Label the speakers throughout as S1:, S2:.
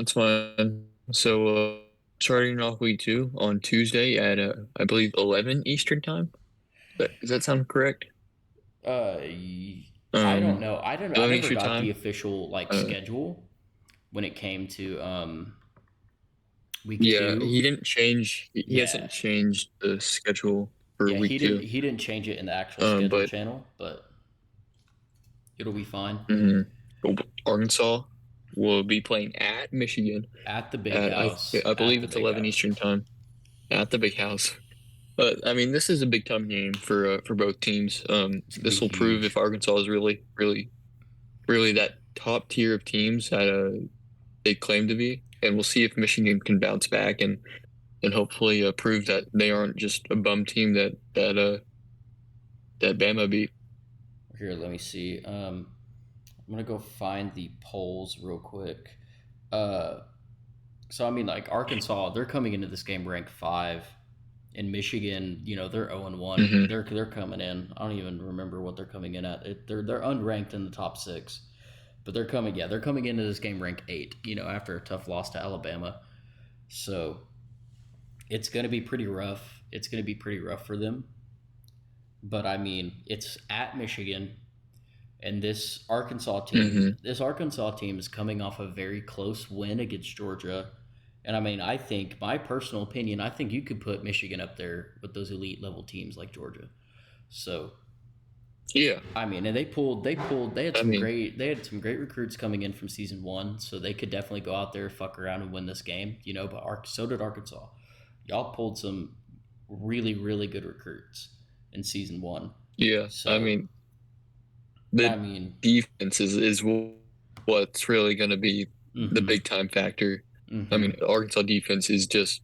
S1: That's fine. So, starting off week two on Tuesday at I believe 11 Eastern time. Does that sound correct?
S2: Uh, I don't
S1: Um,
S2: know. I don't know. I
S1: 11
S2: never
S1: Eastern
S2: got the
S1: time.
S2: official
S1: Uh,
S2: schedule when it came to week
S1: yeah,
S2: two.
S1: he didn't change. He
S2: Yeah,
S1: hasn't changed the schedule for
S2: yeah.
S1: week
S2: He didn't.
S1: two.
S2: He didn't change it in the actual schedule
S1: But
S2: channel, but it'll be fine
S1: mhm. Arkansas will be playing at Michigan
S2: at the big
S1: at
S2: house.
S1: I
S2: At
S1: believe
S2: the
S1: it's
S2: big
S1: 11
S2: house.
S1: Eastern time at the Big House. But I mean, this is a big time game for both teams.
S2: It's gonna be
S1: This will prove
S2: huge.
S1: if Arkansas is really that top tier of teams that they claim to be, and we'll see if Michigan can bounce back and hopefully prove that they aren't just a bum team that Bama beat.
S2: Here, let me see. I'm gonna go find the polls real quick. Uh, so I mean, like Arkansas, they're coming into this game ranked 5. In Michigan, they're 0-1.
S1: Hmm.
S2: They're coming in. I don't even remember what they're coming in at. They're unranked in the top 6, but they're coming into this game ranked 8. After a tough loss to Alabama, so it's gonna be pretty rough. It's gonna be pretty rough for them. But I mean, it's at Michigan, and
S1: Hmm.
S2: This Arkansas team is coming off a very close win against Georgia. And I mean, I think my personal opinion, I think you could put Michigan up there with those elite level teams like Georgia. So
S1: Yeah,
S2: I mean, and
S1: I mean,
S2: they had some great recruits coming in from season one, so they could definitely go out there, fuck around, and win this game. But so did Arkansas. Y'all pulled some really really good recruits in season one.
S1: yeah, I
S2: So
S1: mean
S2: I
S1: the
S2: mean,
S1: defense is what's really going to be the
S2: mm-hmm,
S1: big time factor. I
S2: mm-hmm.
S1: mean, Arkansas defense is just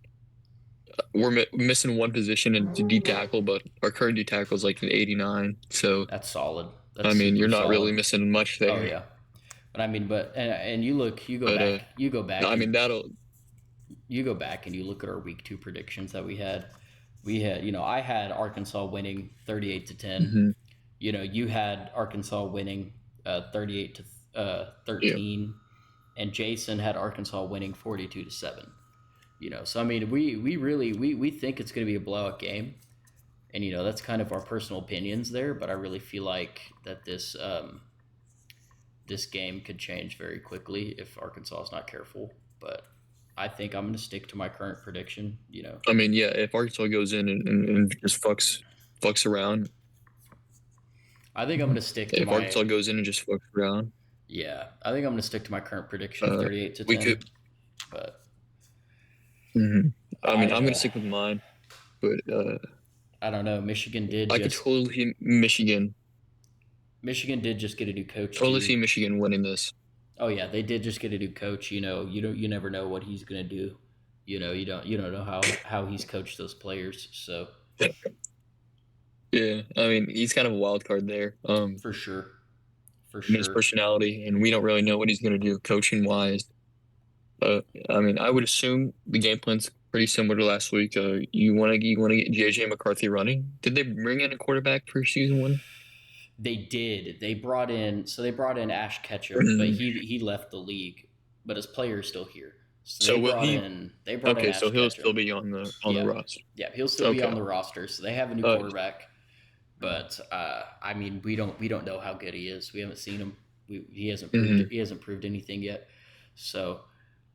S1: we're missing one position in D tackle, but our current D tackle is like an 89. So
S2: That's solid.
S1: I
S2: That's
S1: mean,
S2: super
S1: you're not
S2: solid.
S1: really missing much
S2: Oh
S1: there.
S2: yeah. But I mean, and
S1: But I mean that'll.
S2: you go back and you look at our week 2 predictions that we had. I had Arkansas winning 38-10.
S1: Mhm.
S2: You had Arkansas winning 38 to
S1: Yeah,
S2: 13, and Jason had Arkansas winning 42-7. So I mean, we really we think it's going to be a blowout game, and that's kind of our personal opinions there. But I really feel like that this game could change very quickly if Arkansas is not careful. But I think I'm going to stick to my current prediction.
S1: I mean, yeah. If Arkansas goes in and just fucks around,
S2: I think I'm going to stick to
S1: if
S2: my
S1: Arkansas goes in and just fucks around,
S2: yeah. I think I'm going to stick to my current prediction of 38 to
S1: we
S2: 10.
S1: could.
S2: But
S1: Mhm. I mean,
S2: I
S1: I'm gonna stick with mine, but
S2: I don't know.
S1: I could totally see Michigan.
S2: Michigan did just get a new coach
S1: Totally see
S2: too.
S1: Michigan winning this.
S2: Oh yeah, they did just get a new coach. You never know what he's going to do. You don't know how he's coached those players. So
S1: Yeah, I mean, he's kind of a wild card there.
S2: for sure, for
S1: In his
S2: sure.
S1: personality, and we don't really know what he's gonna do coaching wise. I mean, I would assume the game plan's pretty similar to last week. You wanna get JJ McCarthy running. Did they bring in a quarterback for season one?
S2: They did. They brought in Ash Ketchum, but
S1: Mhm.
S2: he left the league, but his player is still here. So
S1: So will he?
S2: they brought in
S1: Okay, so
S2: Ash
S1: he'll still
S2: Ketchum.
S1: be on the
S2: Yeah,
S1: roster.
S2: yeah, he'll still be
S1: Okay.
S2: on the roster. So they have a new
S1: Uh,
S2: quarterback, but I mean, we don't know how good he is. We haven't seen him.
S1: mhm,
S2: He hasn't proved anything yet. So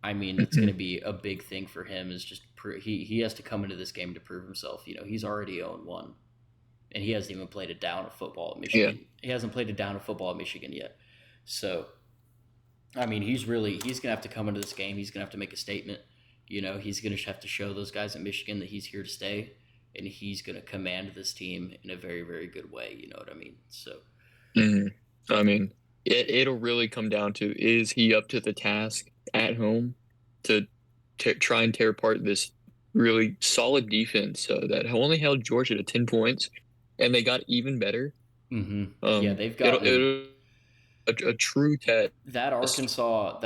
S2: I mean, it's going to
S1: mhm.
S2: be a big thing for him. Is just he has to come into this game to prove himself. He's already 0-1, and he hasn't even played a down of football at
S1: Yeah.
S2: Michigan. He hasn't played a down of football at Michigan yet. So I mean, he's gonna have to come into this game. He's gonna have to make a statement. He's gonna have to show those guys at Michigan that he's here to stay, and he's gonna command this team in a very very good way. You know what I mean? So
S1: Mhm. I mean, it'll really come down to is he up to the task at home to try and tear apart this really solid defense that only held Georgia to 10 points, and they got even better.
S2: yeah, they've gotten
S1: It'll a true test
S2: that Arkansas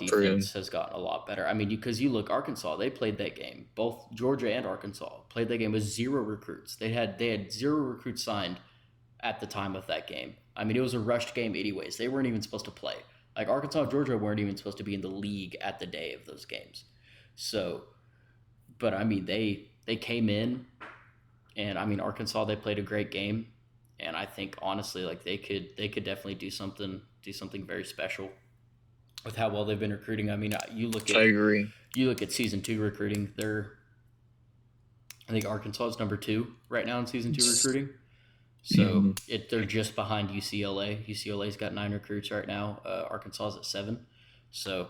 S1: for him.
S2: defense has gotten a lot better. I mean, because you look Arkansas, they played that game. Both Georgia and Arkansas played that game with zero recruits. They had zero recruits signed at the time of that game. I mean, it was a rushed game anyways. They weren't even supposed to play. Like Arkansas and Georgia weren't even supposed to be in the league at the day of those games. So, but I mean, they came in, and I mean Arkansas, they played a great game, and I think honestly, like they could definitely do something very special with how well they've been recruiting. I mean,
S1: I agree.
S2: you look at season two recruiting. I think Arkansas is number two right now in season two recruiting. So
S1: Mhm.
S2: they're just behind UCLA. UCLA's got 9 recruits right now. Arkansas is at 7. So,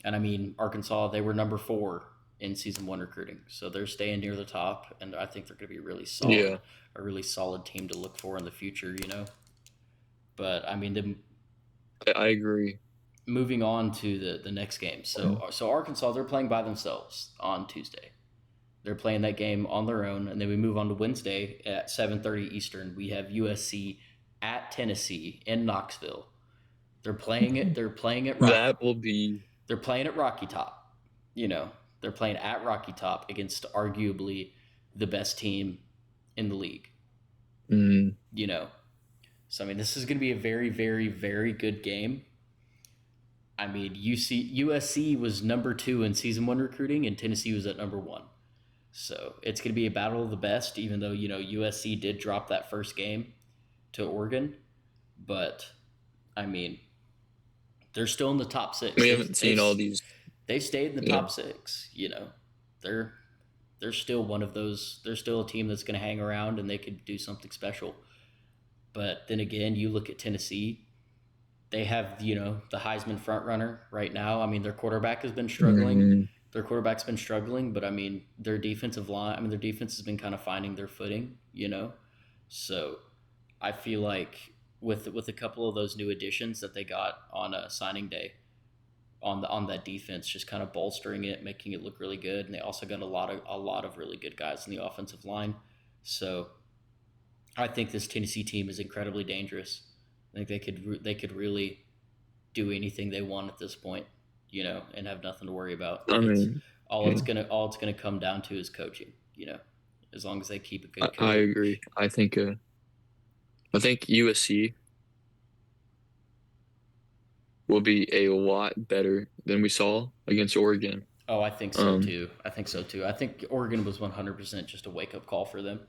S2: and I mean Arkansas, they were number 4 in season one recruiting. So they're staying near the top, and I think they're going to be
S1: Yeah,
S2: a really solid team to look for in the future. But I mean,
S1: I agree.
S2: moving on to the next game. So Arkansas, they're playing by themselves on Tuesday. They're playing that game on their own, and then we move on to Wednesday at 7:30 Eastern. We have USC at Tennessee in Knoxville. They're playing it. They're playing at Rocky.
S1: That will be.
S2: They're playing at Rocky Top. You know, they're playing at Rocky Top against arguably the best team in the league.
S1: Mm,
S2: You know, so I mean, this is going to be a very, very, very good game. I mean, USC was number 2 in season one recruiting, and Tennessee was at number 1. So it's going to be a battle of the best, even though, USC did drop that first game to Oregon. But, I mean, they're still in the top 6.
S1: we haven't seen all these.
S2: They've stayed in the
S1: Yeah,
S2: top 6. They're they're still one of those. They're still a team that's going to hang around, and they could do something special. But then again, you look at Tennessee. They have, the Heisman front runner right now. I mean, their quarterback has been struggling.
S1: mm,
S2: Their quarterback's been struggling, but I mean, their defensive line. I mean, their defense has been kind of finding their footing. So I feel like with a couple of those new additions that they got on a signing day on that defense, just kind of bolstering it, making it look really good, and they also got a lot of really good guys in the offensive line. So I think this Tennessee team is incredibly dangerous. I think they could really do anything they want at this point, and have nothing to worry about.
S1: I
S2: It's
S1: mean,
S2: all
S1: yeah,
S2: it's gonna come down to is coaching. As long as they keep a
S1: I,
S2: good
S1: I
S2: coach.
S1: agree. I think USC will be a lot better than we saw against Oregon.
S2: Oh, I think so
S1: Um,
S2: too. I think so too. I think Oregon was 100% just a wake up call for them.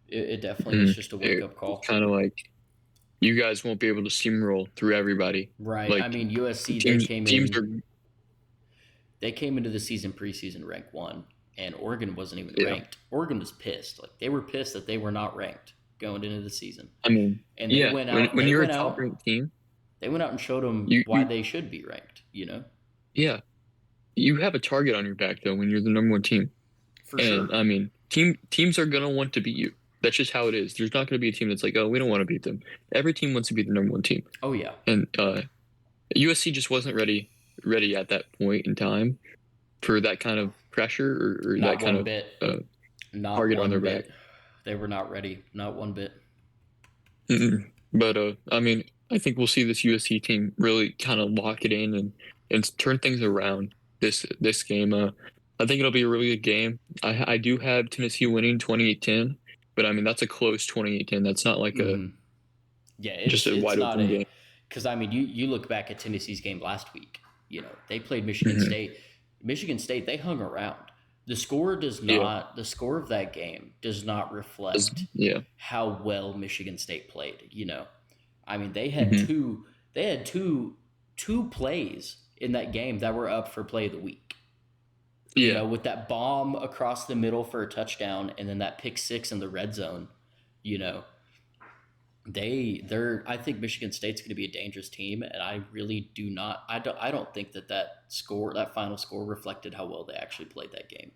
S2: It definitely was just a wake up
S1: it's
S2: call.
S1: kind of like you guys won't be able to steamroll through everybody.
S2: Right. I
S1: Like
S2: mean, USC
S1: teams are.
S2: they came into the season preseason ranked 1, and Oregon wasn't even
S1: Yeah,
S2: ranked. Oregon was pissed. Like they were pissed that they were not ranked going into the season.
S1: I mean,
S2: And
S1: yeah. When you're a top ranked team,
S2: they went out and showed them why
S1: you
S2: they should be ranked.
S1: yeah, you have a target on your back though when you're the number one team.
S2: For
S1: And
S2: sure.
S1: I mean, teams are gonna want to beat you. That's just how it is. There's not gonna be a team that's like, oh, we don't want to beat them. Every team wants to be the number one team,
S2: Oh yeah.
S1: and USC just wasn't ready at that point in time for that kind of pressure or that
S2: Not
S1: kind
S2: one
S1: of
S2: bit.
S1: uh,
S2: Not
S1: target on their
S2: one
S1: back.
S2: bit. They were not ready. Not one bit.
S1: Mm-mm. But I mean, I think we'll see this USC team really kind of lock it in and turn things around this game. I think it'll be a really good game. I do have Tennessee winning 28-10, but I mean that's a close 28-10. That's not like a
S2: Mm-hmm. Yeah,
S1: just a
S2: it's
S1: wide
S2: not
S1: open
S2: a
S1: game.
S2: because I mean you look back at Tennessee's game last week. They played Michigan
S1: Hmm.
S2: State. Michigan State, they hung around.
S1: Yeah,
S2: The score of that game does not reflect
S1: yeah.
S2: how well Michigan State played. I mean
S1: Hmm.
S2: they had two plays in that game that were up for play of the week.
S1: Yeah,
S2: With that bomb across the middle for a touchdown and then that pick six in the red zone. You know, I think Michigan State's going to be a dangerous team, and I really do not. I don't think that final score reflected how well they actually played that game.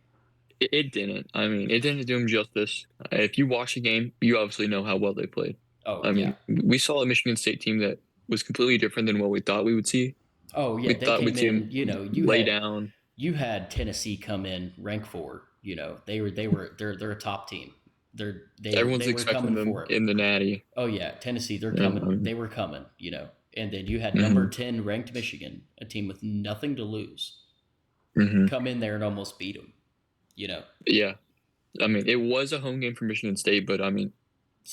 S1: it didn't. I mean, it didn't do them justice. If you watch the game, you obviously know how well they played.
S2: Oh
S1: I
S2: yeah.
S1: mean, we saw a Michigan State team that was completely different than what we thought we would see.
S2: Oh yeah.
S1: We
S2: They
S1: thought we'd
S2: came
S1: see them
S2: in. You
S1: lay
S2: had
S1: down.
S2: Tennessee come in rank 4. They're a top team.
S1: Everyone's
S2: They were
S1: expecting
S2: coming
S1: them
S2: for it.
S1: in the Natty.
S2: Oh yeah, Tennessee. They're
S1: Yeah,
S2: coming. They were coming. And then you had number
S1: mhm,
S2: 10 ranked Michigan, a team with nothing to lose,
S1: mhm.
S2: come in there and almost beat them. You know,
S1: Yeah, I mean, it was a home game for Michigan State, but I mean,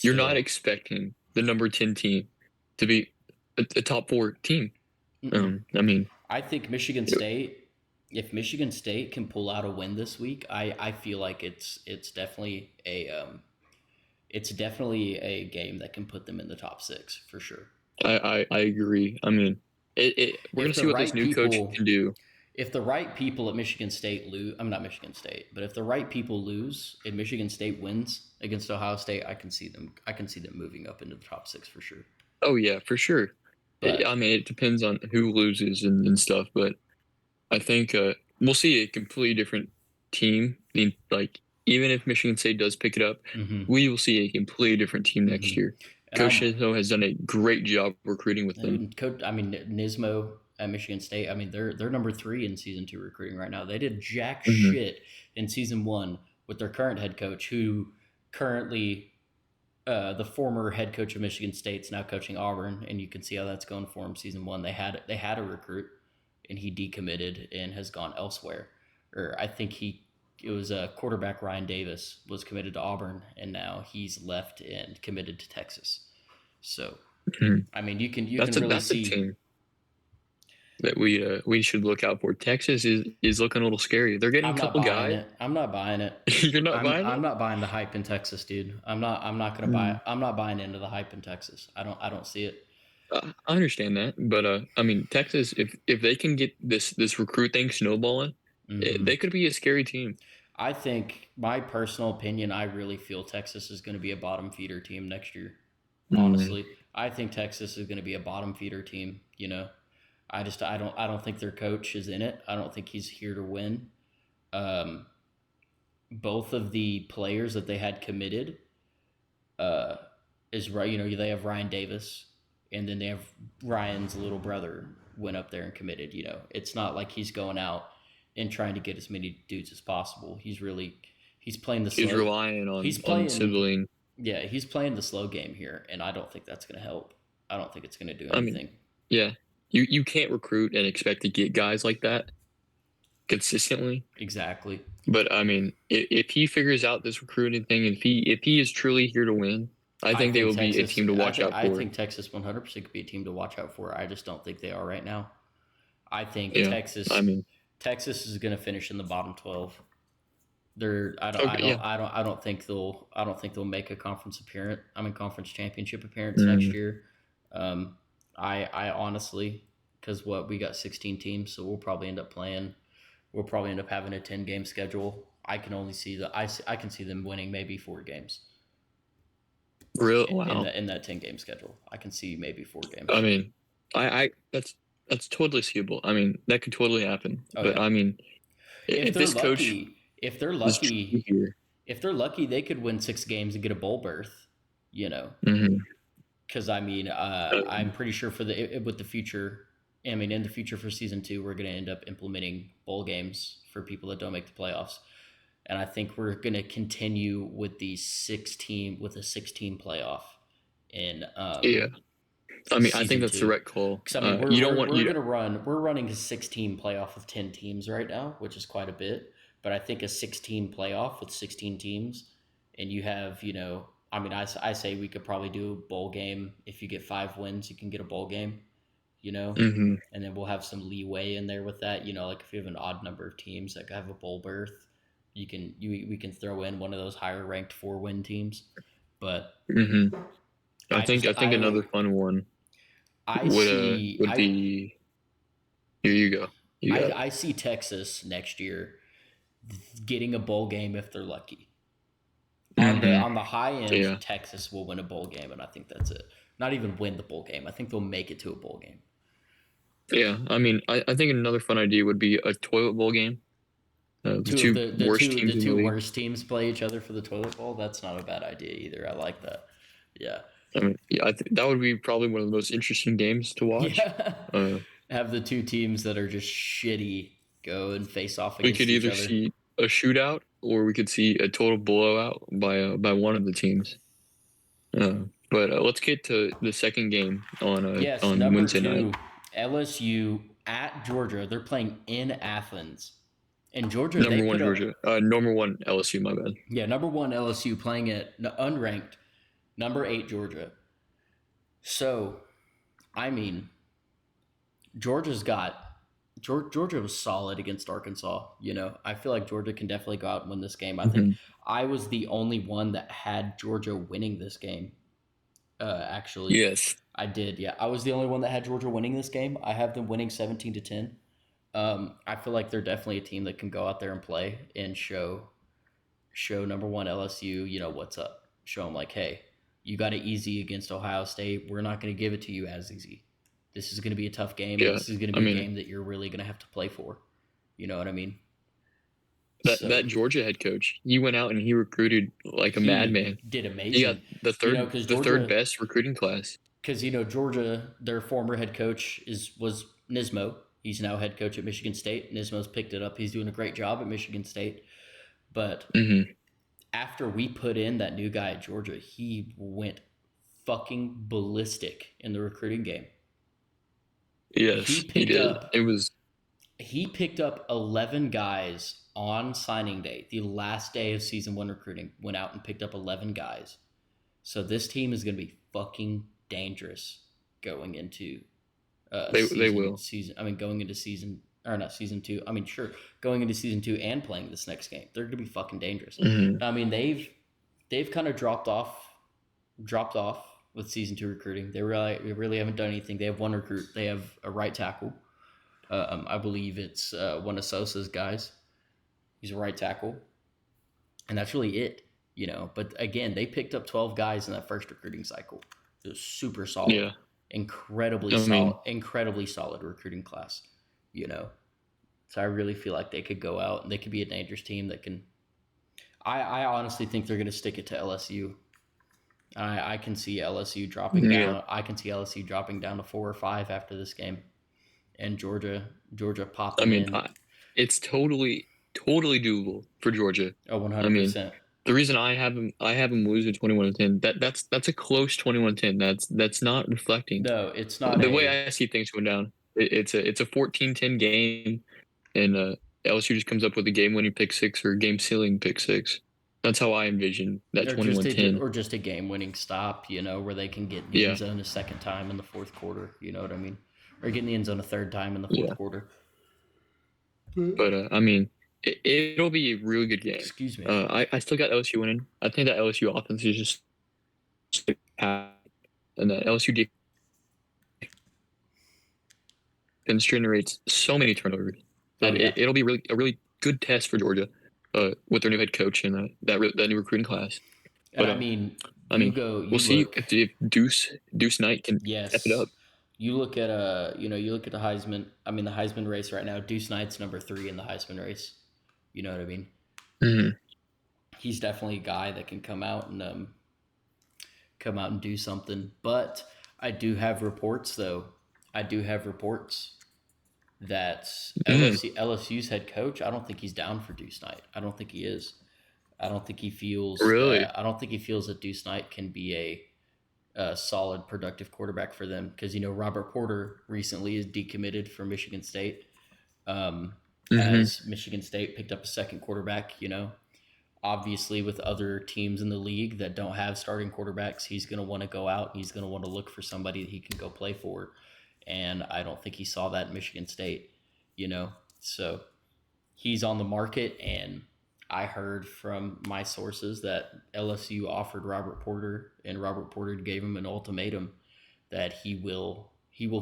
S1: you're not
S2: still.
S1: expecting the number 10 team to be a top four team. I mean,
S2: I think Michigan State. If Michigan State can pull out a win this week, I feel like it's definitely a game that can put them in the top six for sure.
S1: I agree. I mean, we're
S2: If
S1: gonna
S2: the
S1: see what this
S2: right
S1: new coach
S2: people
S1: can do.
S2: if the right people at Michigan State lose, I'm not Michigan State, but if the right people lose and Michigan State wins against Ohio State, I can see them. I can see them moving up into the top six for sure.
S1: Oh yeah, for sure. I
S2: But
S1: mean, it depends on who loses and stuff, but I think we'll see a completely different team. I mean, like even if Michigan State does pick it up,
S2: mm-hmm,
S1: we will see a completely different team next
S2: mm-hmm.
S1: year.
S2: And
S1: Coach
S2: I'm
S1: Izzo has done a great job recruiting with them.
S2: Coach. I mean Nismo at Michigan State. I mean they're number 3 in season 2 recruiting right now. They did jack
S1: Hmm.
S2: shit in season 1 with their current head coach, who currently the former head coach of Michigan State's now coaching Auburn, and you can see how that's going for him. Season 1, they had a recruit, and he decommitted and has gone elsewhere. Or I think it was a quarterback Ryan Davis was committed to Auburn, and now he's left and committed to Texas. So
S1: Hmm.
S2: I mean, you can really
S1: That's a
S2: see.
S1: team that we should look out for. Texas is looking a little scary. They're getting a
S2: I'm not
S1: couple
S2: buying
S1: guys.
S2: it. I'm not buying it.
S1: You're not
S2: I'm
S1: buying
S2: I'm
S1: it?
S2: not buying the hype in Texas, dude. I'm not gonna buy it.
S1: Mm.
S2: I'm not buying into the hype in Texas. I don't see it.
S1: I understand that, but I mean, Texas, if they can get this recruit thing snowballing,
S2: Hmm.
S1: they could be a scary team.
S2: I think my personal opinion, I really feel Texas is going to be a bottom feeder team next year.
S1: Mm.
S2: Honestly, I think Texas is going to be a bottom feeder team. I don't think their coach is in it. I don't think he's here to win. Um, both of the players that they had committed uh, is right. They have Ryan Davis, and then they have Ryan's little brother went up there and committed. It's not like he's going out and trying to get as many dudes as possible. He's playing the
S1: He's
S2: slow.
S1: relying
S2: He's
S1: on
S2: playing
S1: sibling.
S2: Yeah, he's playing the slow game here, and I don't think that's going to help. I don't think it's going to do
S1: I mean,
S2: anything.
S1: yeah, you can't recruit and expect to get guys like that consistently.
S2: Exactly.
S1: But I mean, if he figures out this recruiting thing, and if he is truly here to win, I
S2: I
S1: think they
S2: think
S1: will be a
S2: Texas.
S1: team to
S2: I
S1: watch
S2: think
S1: out
S2: I
S1: for.
S2: think Texas 100% could be a team to watch out for. I just don't think they are right now. I think
S1: Yeah, I
S2: Texas
S1: mean,
S2: Texas is going to finish in the bottom 12. They're
S1: okay, yeah.
S2: I don't think they'll make a conference appearance. I mean conference championship appearance next
S1: Mm,
S2: year. Um, I honestly, because what we got 16 teams, so we'll probably end up playing. We'll probably end up having a 10-game schedule. I can only see I can see them winning maybe 4 games
S1: real
S2: in
S1: wow.
S2: that 10-game schedule. I can see maybe 4 games.
S1: I mean, I that's totally seeable. I mean, that could totally happen.
S2: Oh
S1: But
S2: yeah,
S1: I mean,
S2: if
S1: if
S2: they're
S1: this coach
S2: lucky, if they're
S1: is truly
S2: lucky,
S1: here,
S2: if they're lucky, they could win 6 games and get a bowl berth. You know,
S1: hmm
S2: because I mean, I'm pretty sure with the future. I mean, in the future for season 2, we're going to end up implementing bowl games for people that don't make the playoffs, and I think we're going to continue with a 6 team playoff in
S1: yeah. I mean, I think
S2: season
S1: that's the
S2: 2.
S1: right call.
S2: Because I mean,
S1: You don't want you.
S2: we're running a 6 team playoff with 10 teams right now, which is quite a bit. But I think a 6 team playoff with 16 teams, and you have I mean, I say we could probably do a bowl game. If you get 5 wins, you can get a bowl game. You know,
S1: Hmm.
S2: and then we'll have some leeway in there with that. Like if you have an odd number of teams that have a bowl berth, we can throw in one of those higher ranked 4-win teams. But
S1: Hmm.
S2: I just
S1: I think another fun one
S2: I see
S1: would be here. You go. You got it.
S2: I see Texas next year getting a bowl game if they're lucky.
S1: Hmm.
S2: On the high end,
S1: Yeah.
S2: Texas will win a bowl game, and I think that's it. Not even win the bowl game. I think they'll make it to a bowl game.
S1: Yeah. I mean, I think another fun idea would be a toilet bowl game. The
S2: Two of
S1: two
S2: the
S1: worst
S2: two the
S1: teams in the
S2: two
S1: league.
S2: worst teams play each other for the toilet bowl. That's not a bad idea either. I like that. Yeah,
S1: I mean, yeah, I think that would be probably one of the most interesting games to watch.
S2: yeah.
S1: Uh,
S2: Have the two teams that are just shitty go and face off
S1: we could
S2: against each
S1: either
S2: other.
S1: see a shootout or we could see a total blowout by one of the teams. But let's get to the second game
S2: Yes,
S1: on
S2: number
S1: Wednesday night.
S2: 2, LSU at Georgia. They're playing in Athens. In Georgia, they
S1: Number one
S2: put up,
S1: Georgia. Number one LSU. My bad.
S2: yeah, number 1 LSU playing at unranked number 8 Georgia. So, I mean, Georgia's got Georgia was solid against Arkansas. You know, I feel like Georgia can definitely go out and win this game. I think
S1: Hmm.
S2: I was the only one that had Georgia winning this game. Actually,
S1: Yes.
S2: I did. Yeah, I was the only one that had Georgia winning this game. I have them winning 17-10. I feel like they're definitely a team that can go out there and play and show number one LSU, you know, what's up. Show them like, hey, you got it easy against Ohio State. We're not going to give it to you as easy. This is going to be a tough game, and
S1: Yeah.
S2: this is going to
S1: I
S2: be a
S1: mean
S2: game that you're really going to have to play for. You know what I mean?
S1: that
S2: So
S1: Georgia head coach, he went out and he recruited like a
S2: he
S1: madman.
S2: did
S1: He got
S2: amazing. Because
S1: the third
S2: Georgia,
S1: best recruiting class.
S2: because Georgia, their former head coach was Nismo. He's now head coach at Michigan State. Nismo's picked it up. He's doing a great job at Michigan State. But
S1: Hmm.
S2: after we put in that new guy at Georgia, he went fucking ballistic in the recruiting game. He
S1: Yes, he
S2: picked
S1: did.
S2: up
S1: It was
S2: he picked up 11 guys on signing day, the last day of season 1 recruiting. Went out and picked up 11 guys. So this team is going to be fucking dangerous going into
S1: they will.
S2: going into season or not season 2. I mean, sure, going into season 2 and playing this next game, they're going to be fucking dangerous.
S1: Hmm.
S2: I mean, they've kind of dropped off with season 2 recruiting. They really haven't done anything. They have one recruit. They have a right tackle. I believe it's one of Sosa's guys. He's a right tackle, and that's really it. You know, but again, they picked up 12 guys in that first recruiting cycle. It was super solid,
S1: Yeah. I mean,
S2: incredibly solid recruiting class. You know, so I really feel like they could go out and they could be a dangerous team that can. I honestly think they're going to stick it to LSU. I can see LSU dropping
S1: yeah.
S2: down. I can see LSU dropping down to 4 or 5 after this game, and Georgia
S1: I
S2: popping
S1: mean,
S2: in.
S1: it's totally doable for Georgia.
S2: Oh, one
S1: I
S2: hundred
S1: mean,
S2: percent.
S1: the reason I have them losing 21-10. That's a close 21-10. That's not reflecting
S2: No, it's not
S1: the way
S2: a.
S1: I see things going down. It's a 14-10 game, and LSU just comes up with a game-winning pick six or game-sealing pick six. That's how I envision that
S2: Or just a
S1: 21-10.
S2: or just a game-winning stop, you know, where they can get in the end
S1: Yeah,
S2: zone a second time in the fourth quarter. You know what I mean? Or get in the end zone a third time in the fourth
S1: yeah.
S2: quarter.
S1: But I mean, it'll be a really good game.
S2: Excuse me.
S1: I still got LSU winning. I think that LSU offense is just and that LSU defense generates so many turnovers
S2: Oh
S1: that
S2: yeah,
S1: it'll be a really good test for Georgia with their new head coach and that new recruiting class.
S2: and
S1: But
S2: I mean,
S1: I mean, we'll
S2: you
S1: see
S2: look.
S1: if Deuce Knight can step it
S2: Yes,
S1: up.
S2: you look at you look at the Heisman. I mean, the Heisman race right now. Deuce Knight's number 3 in the Heisman race. You know what I mean?
S1: Hmm.
S2: He's definitely a guy that can come out and do something. But I do have reports, though. I do have reports that
S1: Mm,
S2: LSU's head coach. I don't think he's down for Deuce Knight. I don't think he is. I don't think he feels
S1: really?
S2: that. I don't think he feels that Deuce Knight can be a solid, productive quarterback for them because Robert Porter recently is decommitted from Michigan State.
S1: Hmm.
S2: As Michigan State picked up a second quarterback, obviously with other teams in the league that don't have starting quarterbacks, he's going to want to go out and he's going to want to look for somebody that he can go play for. And I don't think he saw that in Michigan State, you know. So he's on the market, and I heard from my sources that LSU offered Robert Porter, and Robert Porter gave him an ultimatum that he will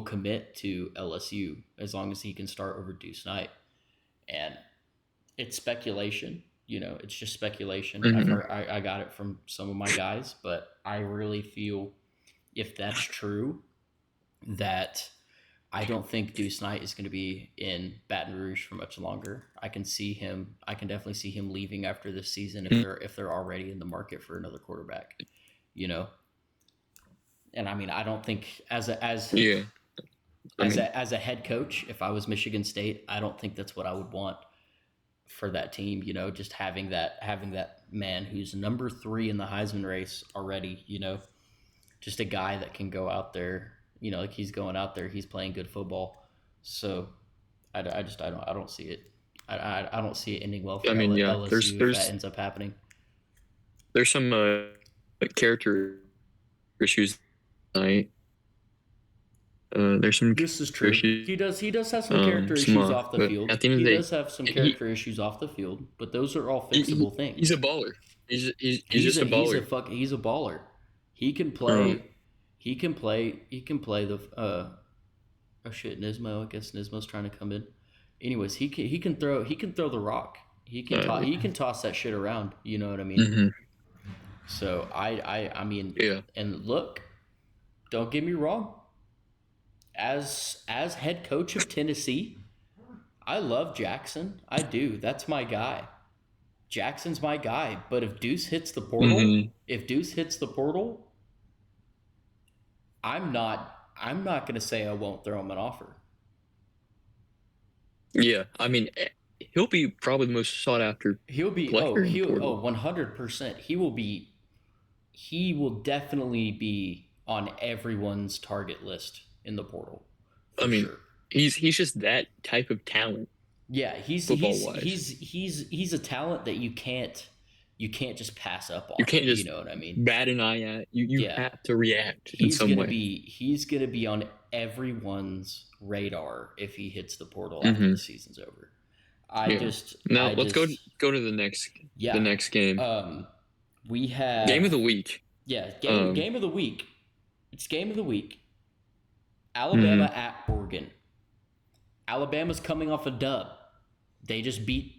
S2: commit to LSU as long as he can start over Deuce Knight. And it's speculation. It's just speculation. I've
S1: Hmm.
S2: heard I got it from some of my guys, but I really feel if that's true, that I don't think Deuce Knight is going to be in Baton Rouge for much longer. I can see him. I can definitely see him leaving after this season if they're already in the market for another quarterback. You know, and I mean, I don't think
S1: Yeah. I mean,
S2: as a head coach, if I was Michigan State, I don't think that's what I would want for that team. Just having that man who's number 3 in the Heisman race already. Just a guy that can go out there. Like he's going out there, he's playing good football. So I don't see it. I don't see it ending well for
S1: I mean, yeah.
S2: LSU if that ends up happening.
S1: There's some character issues tonight. There's some
S2: This is
S1: character
S2: true.
S1: issues,
S2: He does have some character issues off the
S1: but
S2: field.
S1: at the end of
S2: He
S1: the day,
S2: does have some
S1: he,
S2: character issues off the field, but those are all
S1: he
S2: fixable
S1: he's a
S2: things.
S1: baller. He's just a baller.
S2: He's a baller. He can
S1: Um,
S2: play. He can play the. Oh shit, Nismo. I guess Nismo's trying to come in. Anyways, he can throw the rock.
S1: uh,
S2: He can toss that shit around. You know what I mean?
S1: hmm
S2: So I mean,
S1: yeah,
S2: and look, don't get me wrong. As head coach of Tennessee, I love Jackson. I do. That's my guy. Jackson's my guy. But
S1: hmm
S2: If Deuce hits the portal, I'm not going to say I won't throw him an offer.
S1: yeah. I mean, he'll be probably the most sought after player in the
S2: He'll
S1: portal.
S2: 100%. He will definitely be on everyone's target list in the portal
S1: I
S2: for
S1: mean,
S2: sure.
S1: he's just that type of talent,
S2: Yeah,
S1: football wise.
S2: he's a talent that you can't just pass up
S1: You
S2: on.
S1: can't
S2: You
S1: just
S2: know what I mean?
S1: bat an eye at. You
S2: Yeah.
S1: have to react in some way.
S2: He's gonna be on everyone's radar if he hits the portal after the
S1: Hmm
S2: season's over.
S1: Yeah. Now
S2: I
S1: let's
S2: just
S1: go to the
S2: yeah.
S1: next game.
S2: Um we
S1: Game of
S2: have
S1: the week.
S2: yeah,
S1: Um,
S2: game of the week. It's game of the week. Alabama
S1: mhm.
S2: at Oregon. Alabama's coming off a dub. They just beat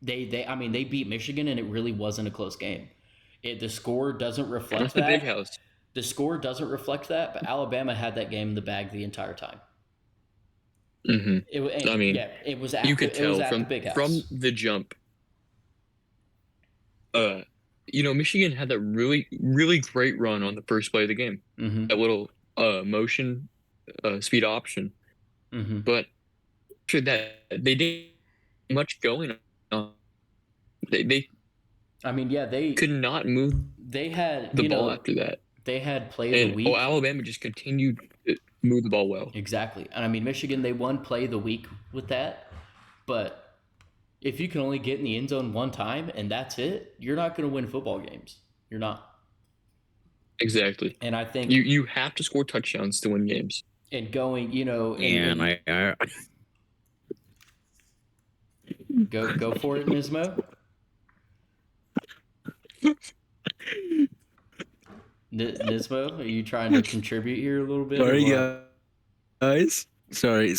S2: they I mean they beat Michigan and it really wasn't a close game. The score doesn't reflect
S1: At the big
S2: that.
S1: house.
S2: The score doesn't reflect that, but Alabama had that game in the bag the entire time.
S1: Hmm I mean,
S2: Yeah,
S1: you could
S2: it was
S1: tell
S2: at the big
S1: from
S2: house.
S1: the jump. Uh, Michigan had that really great run on the first play of the game.
S2: Mm-hmm.
S1: That little motion speed option.
S2: Mm-hmm.
S1: But after that, they didn't have much going on. They
S2: I mean, yeah,
S1: could not move
S2: they had
S1: the ball after that.
S2: they had play of the
S1: And
S2: week.
S1: Alabama just continued to move the ball well.
S2: Exactly. And I mean Michigan they won play of the week with that. But if you can only get in the end zone one time and that's it, you're not going to win football games. You're not.
S1: Exactly.
S2: And I think
S1: You have to score touchdowns to win games.
S2: and going,
S3: Yeah, and I
S2: go for it, Nismo. Nismo, are you trying to contribute here a little bit or
S3: sorry
S2: what?
S3: guys. Sorry,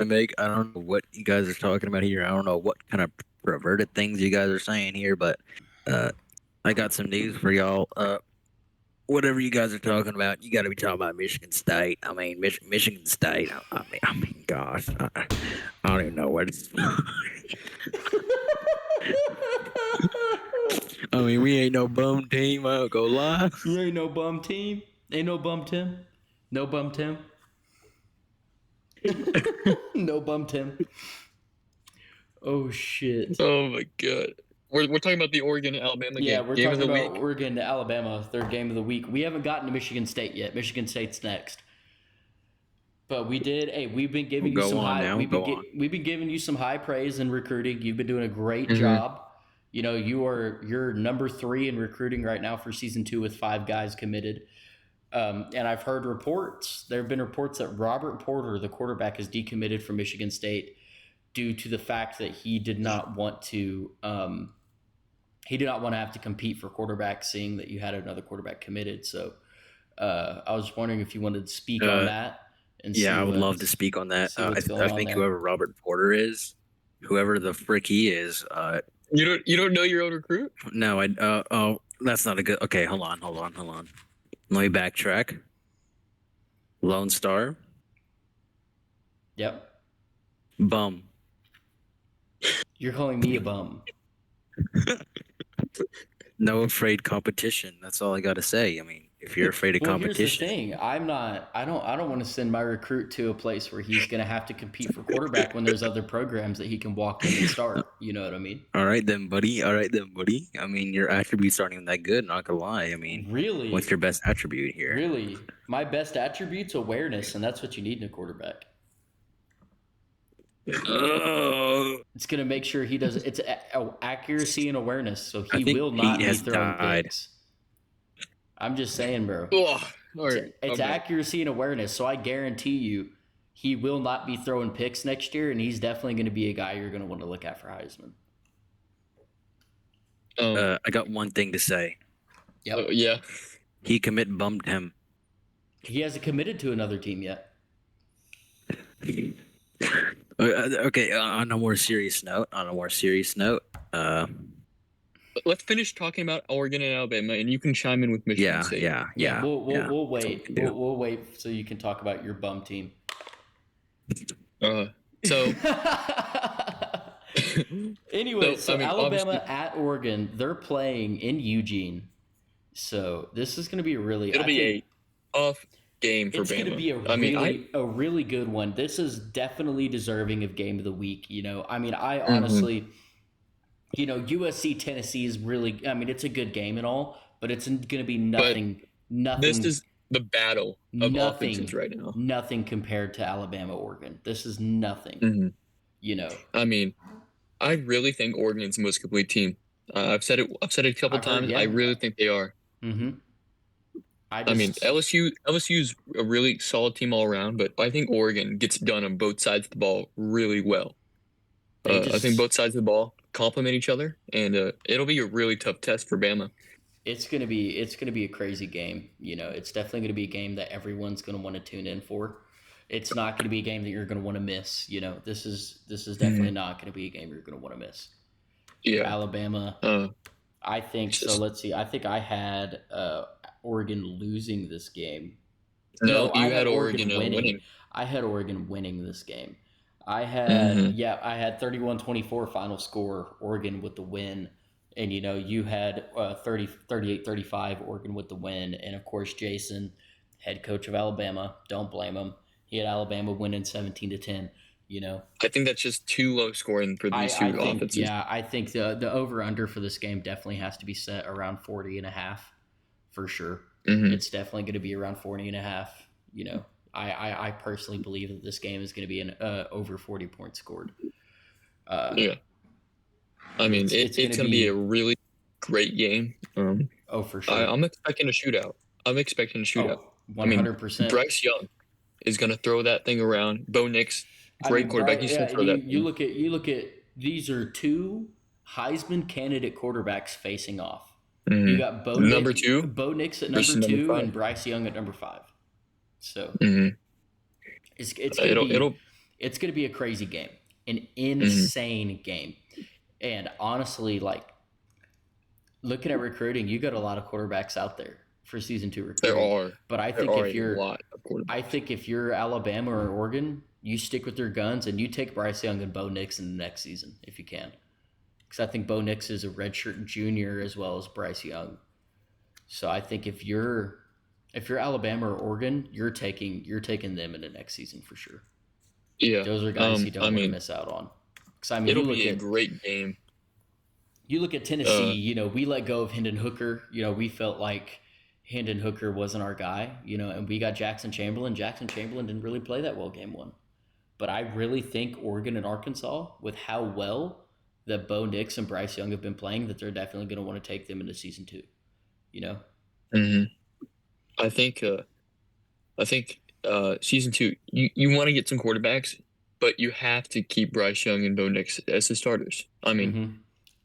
S3: Meg. I don't know what you guys are talking about here. I don't know what kind of perverted things you guys are saying here, but I got some news for y'all. Whatever you guys are talking about, you got to be talking about Michigan State. I mean, Michigan State. I mean, gosh, I don't even know what it's. I mean, we ain't no bum team. I don't go lie.
S2: You ain't no bum team. Ain't no bum Tim. No bum Tim. No bum Tim. Oh shit.
S1: Oh my god. We're talking about the Oregon Alabama
S2: Yeah,
S1: game.
S2: we're
S1: Game of
S2: talking
S1: the
S2: about
S1: week.
S2: Oregon to Alabama, third game of the week. We haven't gotten to Michigan State yet. Michigan State's next. But we did. Hey, we've been giving you
S3: Go
S2: some
S3: on
S2: high.
S3: now. Go on.
S2: We've been giving you some high praise in recruiting. You've been doing a great
S1: Hmm
S2: job. You know, you're number 3 in recruiting right now for season 2 with 5 guys committed. And I've heard reports. There have been reports that Robert Porter, the quarterback, is decommitted from Michigan State due to the fact that he did not want to. He did not want to have to compete for quarterback, seeing that you had another quarterback committed. So I was wondering if you wanted to speak on
S3: Uh,
S2: that and
S3: Yeah, I would love to speak on that.
S2: see what's
S3: I
S2: going on
S3: think
S2: there.
S3: whoever Robert Porter is, whoever the frick he is,
S1: You don't know your own recruit?
S3: no, oh, that's not a good. Okay, hold on. Let me backtrack. Lone Star,
S2: Yep.
S3: bum.
S2: You're calling me a bum.
S3: No afraid competition. That's all I got to say. I mean, if you're afraid of
S2: Well, here's the
S3: competition,
S2: thing. I'm not. I don't want to send my recruit to a place where he's going to have to compete for quarterback when there's other programs that he can walk in and start. You know what I mean?
S3: all right then, buddy. All right then, buddy. I mean, your attributes aren't even that good. Not gonna lie. I mean, what's
S2: Really,
S3: your best attribute here?
S2: really, my best attribute's awareness, and that's what you need in a quarterback.
S3: Oh,
S2: It's going to make sure he does. It's accuracy and awareness, so
S3: I
S2: he
S3: think
S2: will
S3: Pete
S2: not be
S3: has
S2: throwing
S3: died.
S2: picks. I'm just saying, bro.
S1: Ugh. Or
S2: It's
S1: okay.
S2: accuracy and awareness. So I guarantee you, he will not be throwing picks next year, and he's definitely going to be a guy you're going to want to look at for Heisman.
S3: I got one thing to say.
S2: Yep.
S1: Yeah.
S3: He bummed him.
S2: He hasn't committed to another team yet.
S3: Okay, on a more serious note, uh,
S1: Let's finish talking about Oregon and Alabama, and you can chime in with Michigan State.
S2: Yeah, we'll
S3: That's what we
S2: wait.
S3: can do.
S2: We'll wait so you can talk about your bum team.
S1: So
S2: Anyway,
S1: I
S2: so
S1: mean,
S2: Alabama
S1: obviously,
S2: at Oregon, they're playing in Eugene. So this is going to be a really,
S1: it'll
S2: I
S1: be
S2: think
S1: a tough game for
S2: it's going to
S1: Bama.
S2: be
S1: I mean,
S2: a really good one. This is definitely deserving of game of the week. You know, I mean, I
S1: mhm.
S2: honestly, you know, USC Tennessee is really, I mean, it's a good game and all, but it's going to be
S1: But this
S2: nothing,
S1: is the battle of offenses
S2: nothing,
S1: right now.
S2: nothing compared to Alabama Oregon. This is nothing.
S1: Hmm.
S2: You know,
S1: I mean, I really think Oregon's the most complete team. I've said it. I've said it a couple
S2: I've heard,
S1: times. I
S2: yeah.
S1: really think they are.
S2: Mm-hmm. I
S1: I mean,
S2: just,
S1: LSU's a really solid team all around, but I think Oregon gets done on both sides of the ball really well.
S2: they
S1: I think
S2: just,
S1: both sides of the ball complement each other, and it'll be a really tough test for Bama.
S2: it's gonna be a crazy game. You know, it's definitely gonna be a game that everyone's gonna want to tune in for. It's not gonna be a game that you're gonna want to miss. You know, this is definitely
S1: Mhm.
S2: not gonna be a game you're gonna want to miss.
S1: Yeah.
S2: Alabama,
S1: Uh,
S2: I think
S1: it's
S2: so.
S1: just
S2: Let's see. I think I had Oregon losing this game.
S1: no.
S2: No, I
S1: You
S2: had
S1: had Oregon
S2: Oregon winning.
S1: winning.
S2: I had Oregon winning this game.
S1: Hmm.
S2: I had 31-24 final score, Oregon with the win. And, you know, you had 38-35 Oregon with the win. And, of course, Jason, head coach of Alabama, don't blame him. He had Alabama winning 17-10, you know.
S1: I think that's just too low scoring for these
S2: I
S1: two
S2: think,
S1: offenses.
S2: yeah, I think the over-under for this game definitely has to be set around 40.5 for sure.
S1: Hmm.
S2: It's definitely going to be around 40.5. You know, I personally believe that this game is going to be an over 40 points scored.
S1: Yeah. I mean,
S2: It's going
S1: it's
S2: to
S1: going to be a
S2: be,
S1: really great game.
S2: oh, for sure.
S1: I'm expecting a shootout. I'm expecting a shootout.
S2: Oh,
S1: I mean,
S2: 100%.
S1: Bryce Young is going to throw that thing around. Bo Nix,
S2: I
S1: great
S2: mean,
S1: quarterback.
S2: Bryce,
S1: He's going
S2: yeah,
S1: to throw that thing.
S2: you look at these are two Heisman candidate quarterbacks facing off. You
S1: Hmm.
S2: got
S1: Number two
S2: Bo Nix at number
S1: versus number
S2: 2
S1: five.
S2: and Bryce Young at number 5. So
S1: Hmm.
S2: it's gonna be
S1: It'll.
S2: it's gonna be a crazy game, an
S1: Hmm.
S2: insane game. And honestly, like looking at recruiting, you got a lot of quarterbacks out there for season 2
S1: There
S2: recruiting.
S1: are
S2: But
S1: there are a lot of
S2: I
S1: quarterbacks.
S2: think if you're Alabama or Oregon, you stick with your guns and you take Bryce Young and Bo Nix in the next season if you can, because I think Bo Nix is a redshirt junior as well as Bryce Young. So I think if you're Alabama or Oregon, you're taking them in the next season for sure.
S1: Yeah.
S2: Those are guys you
S1: I
S2: don't want to
S1: mean,
S2: miss out on. Because I mean,
S1: it'll be a great game.
S2: you look at Tennessee.
S1: Uh.
S2: You know, we let go of Hendon Hooker. You know, we felt like Hendon Hooker wasn't our guy. You know, and we got Jackson Chamberlain. Jackson Chamberlain didn't really play that well game 1. But I really think Oregon and Arkansas, with how well that Bo Nix and Bryce Young have been playing, that they're definitely going to want to take them into season 2. You know.
S1: Hmm. I think. I think season two, you want to get some quarterbacks, but you have to keep Bryce Young and Bo Nix as the starters. I mean,
S2: Mm-hmm.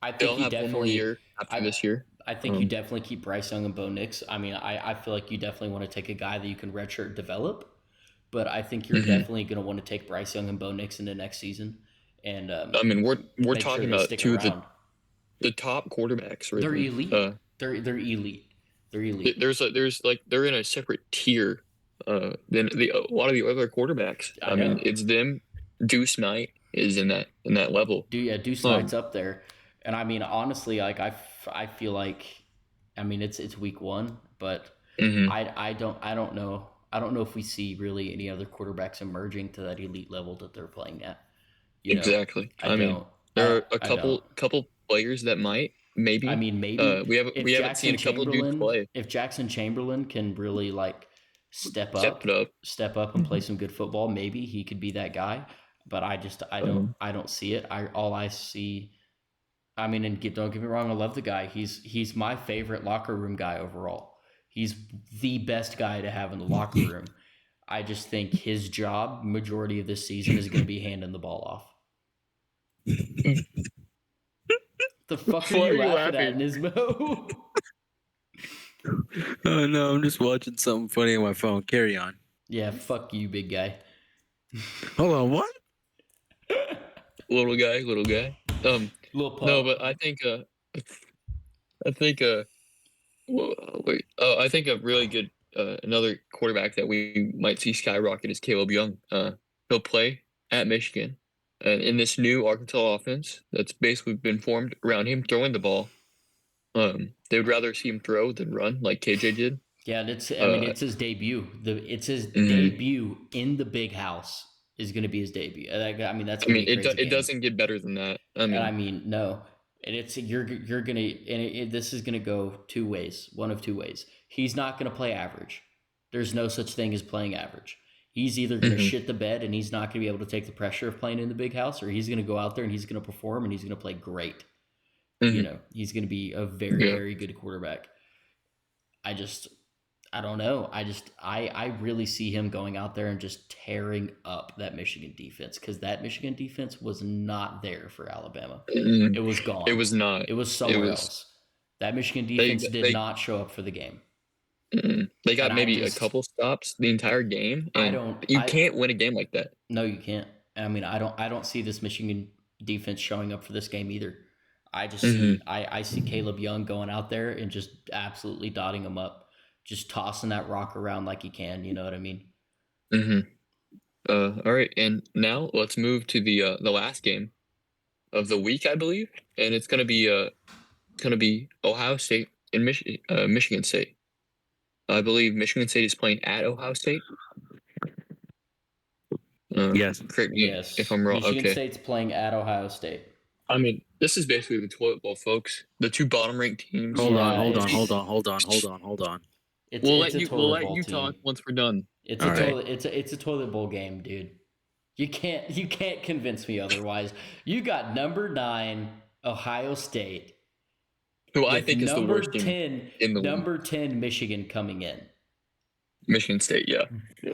S2: I think
S1: they'll
S2: you
S1: have one more
S2: definitely,
S1: year after
S2: I,
S1: this year.
S2: I think you definitely keep Bryce Young and Bo Nix. I mean, I feel like you definitely want to take a guy that you can redshirt develop, but I think you're
S1: Hmm.
S2: definitely going to want to take Bryce Young and Bo Nix into next season, and
S1: I mean, we're
S2: make sure
S1: talking
S2: they
S1: about
S2: stick
S1: two of
S2: around.
S1: the top quarterbacks right
S2: They're
S1: there.
S2: elite. They're elite. They're elite.
S1: There's like they're in a separate tier than a lot of the other quarterbacks.
S2: I
S1: I mean,
S2: know.
S1: it's them. Deuce Knight is in that level.
S2: Deuce
S1: Um.
S2: Knight's up there, and I mean honestly, like I feel like, I mean it's week 1, but
S1: Hmm.
S2: I don't know if we see really any other quarterbacks emerging to that elite level that they're playing at. You know,
S1: Exactly.
S2: I
S1: I mean,
S2: don't
S1: there are a
S2: I don't.
S1: couple players that might
S2: I
S1: maybe.
S2: mean, maybe
S1: We haven't seen a couple dudes play.
S2: If Jackson Chamberlain can really like
S1: Step it up.
S2: step up and play some good football, maybe he could be that guy. But
S1: Um,
S2: I don't see it. All I see. I mean, and don't get me wrong, I love the guy. He's my favorite locker room guy overall. He's the best guy to have in the locker room. I just think his job, majority of this season, is going to be handing the ball off. The fuck are
S1: Why
S2: you
S1: are you
S2: laughing at,
S1: laughing?
S2: Nismo?
S3: Oh no, I'm just watching something funny on my phone. Carry on.
S2: Yeah, fuck you, big guy.
S3: Hold on, what?
S1: Little guy.
S2: Little
S1: No,
S2: pup.
S1: but I think well, wait. Oh, I think a really good another quarterback that we might see skyrocket is Caleb Young. He'll play at Michigan, and in this new Arkansas offense that's basically been formed around him throwing the ball. They would rather see him throw than run like KJ did.
S2: Yeah, I mean,
S1: Uh,
S2: it's his debut. It's his
S1: mhm.
S2: debut in the big house is going to be his debut. I mean, that's
S1: I
S2: going to
S1: mean,
S2: be a crazy
S1: it
S2: game.
S1: doesn't get better than that. I
S2: And I
S1: mean,
S2: mean, no, and it's you're gonna this is gonna go two ways, one of two ways. He's not gonna play average. There's no such thing as playing average. He's either gonna
S1: hmm
S2: shit the bed and he's not gonna be able to take the pressure of playing in the big house, or he's gonna go out there and he's gonna perform and he's gonna play great. You
S1: hmm
S2: know, he's gonna be a very
S1: yeah.
S2: very good quarterback. I just I don't know. I really see him going out there and just tearing up that Michigan defense because that Michigan defense was not there for Alabama.
S1: Mhm.
S2: It was
S1: It
S2: gone.
S1: was not.
S2: It was
S1: It
S2: somewhere
S1: was
S2: else. That Michigan
S1: they
S2: defense did
S1: they
S2: not show up for the game.
S1: they
S2: And
S1: got maybe a couple stops the entire game,
S2: I
S1: and
S2: don't
S1: you
S2: I
S1: can't win a game like that.
S2: no you can't. I mean, I don't see this Michigan defense showing up for this game either.
S1: hmm
S2: I see Caleb Young going out there and just absolutely dotting them up, just tossing that rock around like he can, you know what I mean?
S1: hmm all right, and now let's move to the last game of the week, I believe, and it's gonna be Ohio State and Michigan State. I believe Michigan State is playing at Ohio State.
S3: Yes.
S1: Correct me if
S2: Yes.
S1: I'm wrong.
S2: Michigan
S1: Okay.
S2: State's playing at Ohio State.
S1: I mean, this is basically the toilet bowl, folks. The two bottom ranked teams.
S3: Hold on,
S2: Yeah,
S3: hold on, hold
S2: it's
S3: on, hold on, hold on, hold on.
S2: it's a
S1: We'll
S2: toilet
S1: let
S2: bowl
S1: you talk
S2: team.
S1: once we're done.
S2: It's a
S3: All right.
S2: toilet it's a toilet bowl game, dude. You can't convince me otherwise. You got number 9 Ohio State
S1: Who I
S2: with
S1: think is the worst team in the league.
S2: number 10 Michigan coming in.
S1: Michigan State, yeah.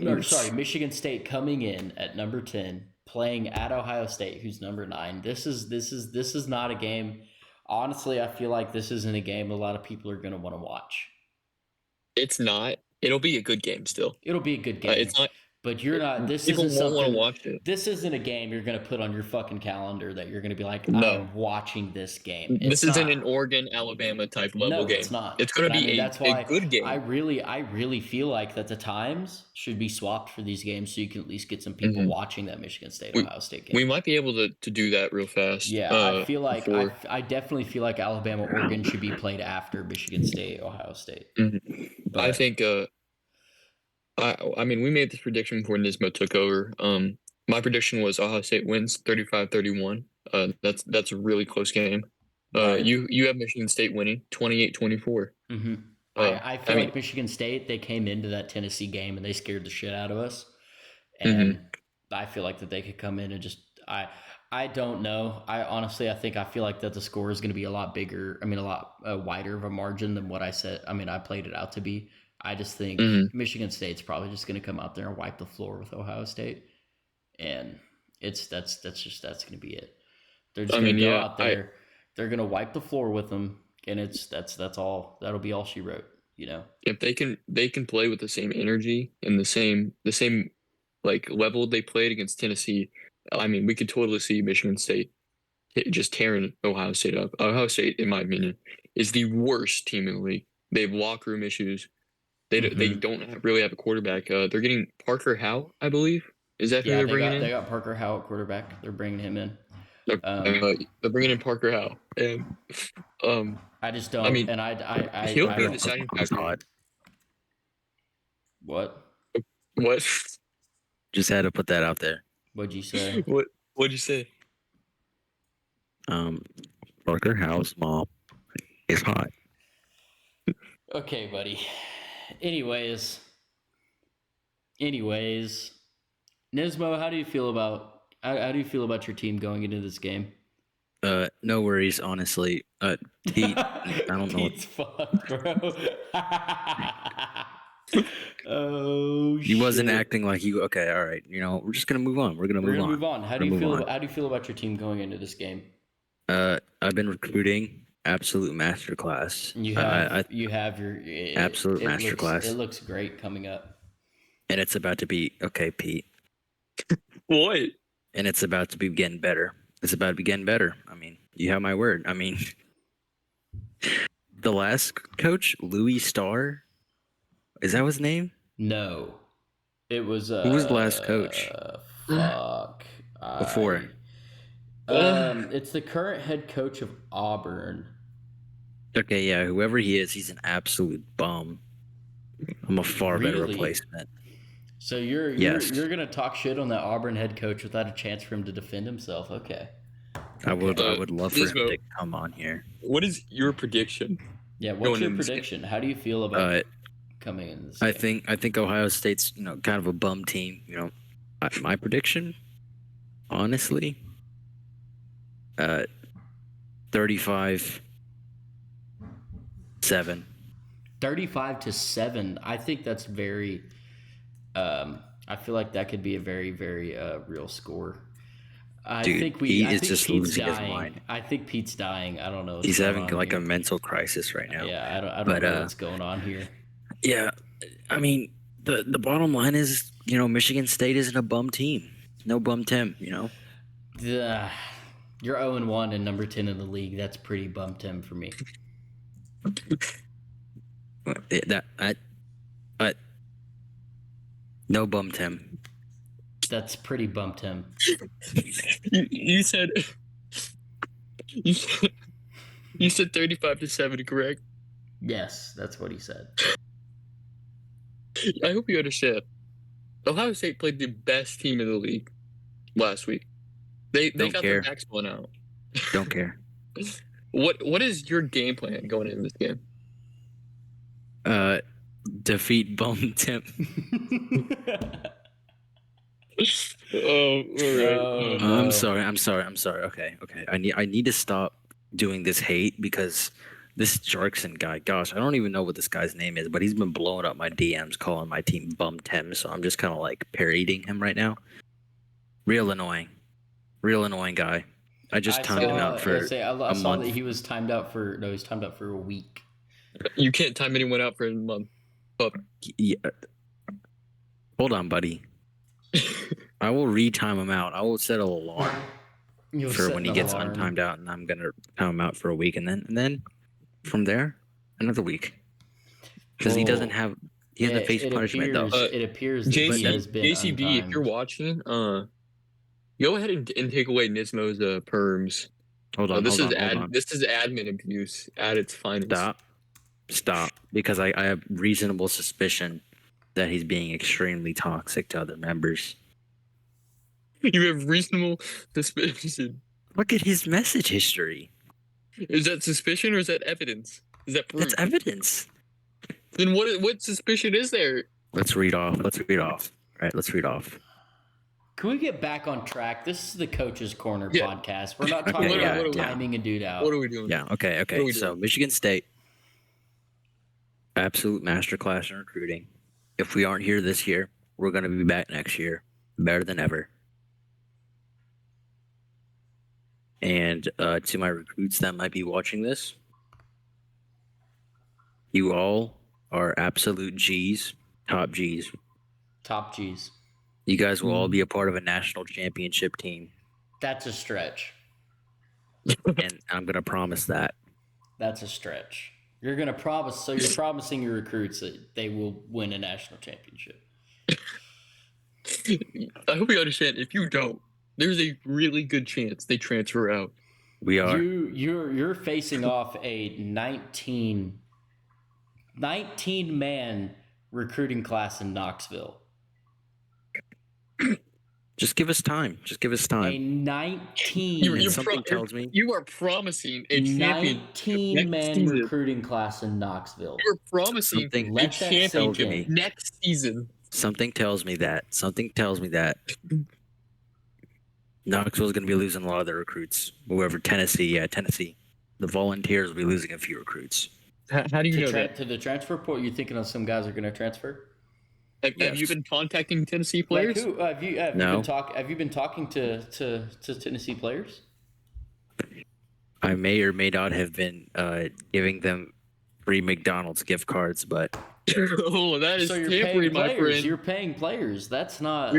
S2: Or sorry, Michigan State coming in at number 10, playing at Ohio State, who's number 9. This is not a game. Honestly, I feel like this isn't a game a lot of people are going to want to watch.
S1: It's not. It'll be a good game still.
S2: It'll be a good game,
S1: It's not.
S2: but you're not. This
S1: People
S2: isn't
S1: won't want to
S2: something.
S1: watch it.
S2: This isn't a game you're going to put on your fucking calendar that you're going to be like, I
S1: No,
S2: am watching this game.
S1: this
S2: It's
S1: isn't
S2: not.
S1: an Oregon Alabama type level
S2: No, it's
S1: game.
S2: not.
S1: It's going
S2: And
S1: to
S2: I mean,
S1: be
S2: that's
S1: a
S2: why
S1: good
S2: I
S1: game.
S2: really feel like that the times should be swapped for these games so you can at least get some people
S1: hmm
S2: watching that Michigan State
S1: We
S2: Ohio State
S1: we
S2: game.
S1: might be able to do that real fast.
S2: Yeah, I feel like
S1: Before.
S2: I definitely feel like Alabama Oregon should be played after Michigan State Ohio State.
S1: I
S2: But
S1: think. I mean, we made this prediction before Nismo took over. My prediction was Ohio State wins 35-31. That's a really close game.
S2: right.
S1: You have Michigan State winning 28-24.
S2: hmm
S1: Uh,
S2: I
S1: I
S2: feel
S1: mean,
S2: like Michigan State, they came into that Tennessee game and they scared the shit out of us.
S1: mhm,
S2: And I feel like that they could come in and just I don't know. I honestly I think I feel like that the score is going to be a lot bigger. I mean, a lot wider of a margin than what I said. I mean, I played it out to be. I just think
S1: mhm.
S2: Michigan State's probably just going to come out there and wipe the floor with Ohio State, and that's going to be it. They're just
S1: I
S2: going
S1: mean,
S2: to go
S1: yeah,
S2: out there. They're going to wipe the floor with them, and that's all. That'll be all she wrote. You know.
S1: if they can play with the same energy and the same like level they played against Tennessee. I mean, we could totally see Michigan State just tearing Ohio State up. Ohio State, in my opinion, is the worst team in the league. They have locker room issues. They
S2: Mm-hmm.
S1: don't really have a quarterback. They're getting Parker Howe, I believe. Is that who
S2: Yeah,
S1: they're
S2: they
S1: bringing
S2: got they
S1: in?
S2: got Parker Howe at quarterback. They're bringing him in.
S1: They're bringing in Parker Howe, and um,
S2: I just
S1: I
S2: don't,
S1: mean,
S2: and
S1: he'll
S2: I
S1: be a
S2: don't.
S1: deciding
S3: It's
S1: factor.
S3: hot.
S2: What?
S1: What?
S3: Just had to put that out there.
S2: What'd you say?
S1: What'd you say?
S3: Um, Parker House mom is hot.
S2: Okay, buddy. Anyways, Nismo, how do you feel about your team going into this game?
S3: No worries, honestly. Pete, I don't know what
S2: Pete's fucked, bro. Oh
S3: he wasn't
S2: shit.
S3: acting like you. Okay, all right. We're just gonna move on. We're gonna
S2: We're
S3: move
S2: gonna
S3: on.
S2: move on. How
S3: We're
S2: do
S3: gonna
S2: you
S3: move
S2: feel
S3: on.
S2: about your team going into this game?
S3: I've been recruiting absolute masterclass.
S2: You have your
S3: Absolute
S2: it
S3: masterclass,
S2: looks great coming up.
S3: and it's about to be okay, Pete.
S1: What?
S3: And it's about to be getting better. It's about to be getting better. I mean, you have my word. I mean, the last coach, Louis Starr, is that his name?
S2: No. It was
S3: Who was the last coach
S2: fuck.
S3: before?
S2: It's the current head coach of Auburn.
S3: Okay, yeah, whoever he is, he's an absolute bum. I'm a far better
S2: Really?
S3: replacement.
S2: So you're
S3: Yes,
S2: gonna talk shit on that Auburn head coach without a chance for him to defend himself? Okay.
S3: I would.
S2: Okay.
S3: I would love for him
S1: Nismo,
S3: to come on here.
S1: what is your prediction
S2: Yeah. What's
S1: going
S2: your
S1: into this game?
S2: prediction? How do you feel about
S3: Uh,
S2: coming in this
S3: I
S2: game?
S3: think Ohio State's kind of a bum team. My prediction, honestly, 35-7.
S2: 35-7. I think that's very. I feel like that could be a very, very real score.
S3: Dude, he
S2: I
S3: is
S2: think
S3: just
S2: Pete's
S3: losing his
S2: dying.
S3: mind.
S2: I think Pete's dying. I don't know what's
S3: He's
S2: going
S3: having
S2: on
S3: like a
S2: here.
S3: mental crisis right now.
S2: Yeah, I don't
S3: But
S2: know what's going on here.
S3: yeah, I mean, the bottom line is, Michigan State isn't a bum team. No bum Tim.
S2: Ugh. You're 0-1 and number 10 in the league. That's pretty bum Tim for me.
S3: But no bum Tim.
S2: That's pretty bum Tim.
S1: You said you said, you said 35-7, correct?
S2: Yes, that's what he said.
S1: I hope you understand. Ohio State played the best team in the league last week. They
S3: Don't
S1: got their
S3: care.
S1: backs blown out.
S3: Don't care.
S1: What is your game plan going into this game?
S3: Defeat bum Tim.
S1: Oh, all right.
S2: Oh, no.
S3: I'm sorry. Okay. I need to stop doing this hate because this Jarkson guy, gosh, I don't even know what this guy's name is, but he's been blowing up my DMs calling my team bum Tim, so I'm just kind of like parodying him right now. Real annoying guy. I just timed him out for
S2: I
S3: a
S2: saw that
S3: month.
S2: he's timed out for a week.
S1: You can't time anyone out for a month.
S3: Yeah. Hold on, buddy. I will retime him out. I will set an alarm
S2: You'll
S3: for
S2: set
S3: when he
S2: an
S3: gets
S2: alarm.
S3: untimed out, and I'm gonna time him out for a week, and then from there another week because he hasn't faced punishment though.
S2: It appears that he has been
S1: JCB, if
S2: untimed.
S1: you're watching, go ahead and take away Nismo's perms.
S3: Hold on.
S1: This is admin abuse at its finest.
S3: Stop, because I have reasonable suspicion that he's being extremely toxic to other members.
S1: You have reasonable suspicion.
S3: Look at his message history.
S1: Is that suspicion or is that evidence? Is that proof?
S3: That's evidence.
S1: Then what suspicion is there?
S3: Let's read off. All right, let's read off.
S2: Can we get back on track? This is the Coach's Corner podcast. We're not
S3: Okay,
S2: talking
S3: yeah,
S2: about
S3: yeah.
S2: timing a dude out.
S1: What are we doing?
S3: Yeah, okay.
S1: What are we
S3: So
S1: doing?
S3: Michigan State, absolute masterclass in recruiting. If we aren't here this year, we're going to be back next year, better than ever. And to my recruits that might be watching this, you all are absolute G's, top G's.
S2: Top G's.
S3: You guys will all be a part of a national championship team,
S2: That's a stretch.
S3: and I'm going to promise that.
S2: That's a stretch. You're gonna promise. So you're promising your recruits that they will win a national championship.
S1: I hope you understand. If you don't, there's a really good chance they transfer out.
S3: We are.
S2: You're facing off a 19 man recruiting class in Knoxville.
S3: Just give us time.
S2: A 19
S3: Something tells me
S1: you are promising a champion
S2: 19 man
S1: season.
S2: recruiting class in Knoxville.
S1: You are promising
S3: Something
S1: a
S2: Let that sink
S1: championship
S2: in.
S1: next season.
S3: Something tells me that Knoxville's going to be losing a lot of their recruits. Whoever Tennessee, the Volunteers will be losing a few recruits.
S1: How do you know that?
S2: To the transfer portal, you thinking of some guys are going to transfer?
S1: Have you
S3: Yes.
S1: been contacting Tennessee
S2: Like
S1: players?
S2: who have you
S3: No.
S2: been talking to Tennessee players?
S3: I may or may not have been giving them free McDonald's gift cards, but
S1: Oh, that
S2: So
S1: is
S2: you're paying
S1: tampering, my
S2: players.
S1: friend.
S2: You're paying players. That's
S1: You're,
S2: not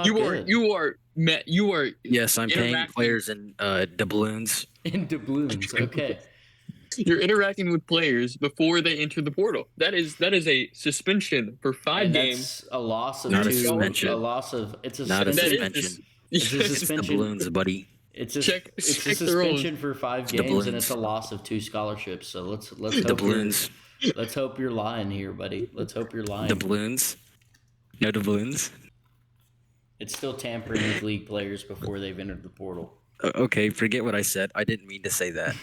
S2: good.
S1: you are Matt. You are
S3: yes, I'm paying
S1: interacting.
S3: players in doubloons.
S2: In doubloons. Okay.
S1: You're interacting with players before they enter the portal. That is a suspension for 5
S2: And
S1: games.
S2: that's a loss of
S3: Not a
S2: two.
S3: suspension.
S2: A loss of it's a
S3: Not a
S2: it's
S1: That
S2: a,
S1: is
S3: suspension.
S2: it's a
S1: yes.
S3: It's
S2: suspension.
S3: doubloons, buddy.
S2: It's a
S1: Check
S2: it's a
S1: the rules.
S2: suspension for 5
S3: It's
S2: games, and
S3: doubloons.
S2: it's a loss of 2 scholarships. So let's hope
S3: Doubloons.
S2: let's hope you're lying here, buddy. Let's hope you're lying.
S3: Doubloons. No doubloons.
S2: It's still tampering with league players before they've entered the portal.
S3: Okay, forget what I said. I didn't mean to say that.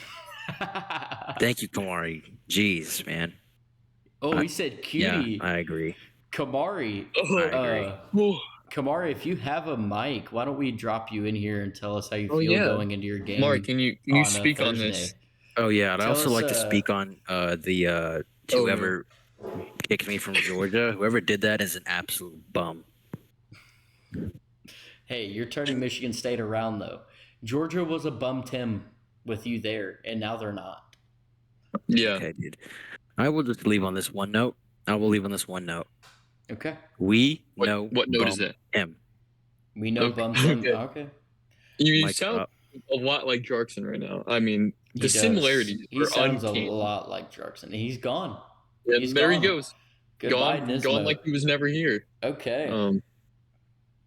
S3: Thank you, Kamari. Jeez, man.
S2: Oh, he said cutie.
S3: Yeah, I agree.
S2: Kamari.
S1: Oh,
S3: I agree.
S1: oh,
S2: Kamari, if you have a mic, why don't we drop you in here and tell us how you feel
S1: yeah.
S2: going into your game?
S1: Mark, can you
S2: on,
S1: speak on
S2: Thursday?
S1: this?
S3: Oh yeah, I'd
S2: Tell
S3: also
S2: us,
S3: like to speak on the whoever kicked me from Georgia. Whoever did that is an absolute bum.
S2: Hey, you're turning Michigan State around though. Georgia was a bum Tim with you there, and now they're not.
S1: Yeah.
S3: Okay, dude. I will just leave on this one note. I will leave on this one note.
S2: Okay.
S3: We
S1: What-
S3: know
S1: what note is
S3: bum
S1: that?
S3: him.
S2: We know
S1: Okay.
S2: bum Tim.
S1: Okay.
S2: Okay.
S1: You
S3: Mic
S1: sound
S3: drop.
S1: a lot like Jarkson right now. I mean,
S2: He
S1: the
S2: does.
S1: similarities
S2: He
S1: are
S2: sounds
S1: uncanny.
S2: a lot like Jarkson. He's gone.
S1: And
S2: He's
S1: there
S2: gone.
S1: he goes.
S2: Goodbye,
S1: Gone
S2: Nismo.
S1: like he was never here.
S2: Okay.